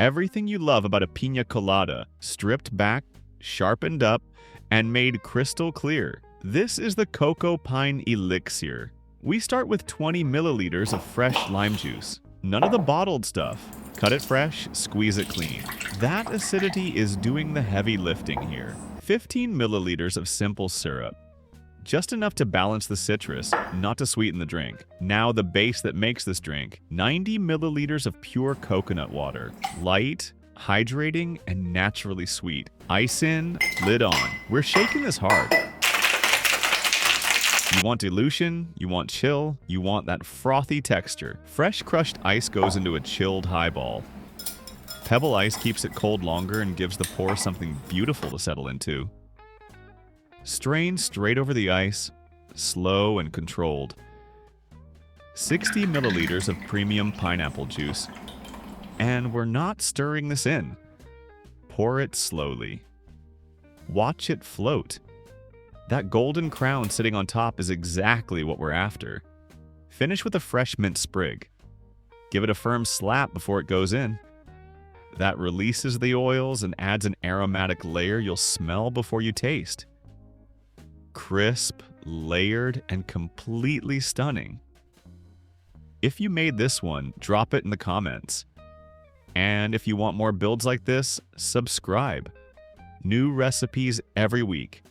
Everything you love about a piña colada, stripped back, sharpened up, and made crystal clear. This is the Coco Pine Elixir. We start with 20 milliliters of fresh lime juice. None of the bottled stuff. Cut it fresh, squeeze it clean. That acidity is doing the heavy lifting here. 15 milliliters of simple syrup. Just enough to balance the citrus, not to sweeten the drink. Now the base that makes this drink. 90 milliliters of pure coconut water. Light, hydrating, and naturally sweet. Ice in, lid on. We're shaking this hard. You want dilution, you want chill, you want that frothy texture. Fresh crushed ice goes into a chilled highball. Pebble ice keeps it cold longer and gives the pour something beautiful to settle into. Strain straight over the ice, slow and controlled. 60 milliliters of premium pineapple juice. And we're not stirring this in. Pour it slowly. Watch it float. That golden crown sitting on top is exactly what we're after. Finish with a fresh mint sprig. Give it a firm slap before it goes in. That releases the oils and adds an aromatic layer you'll smell before you taste. Crisp, layered, and completely stunning. If you made this one, drop it in the comments. And if you want more builds like this, subscribe. New recipes every week.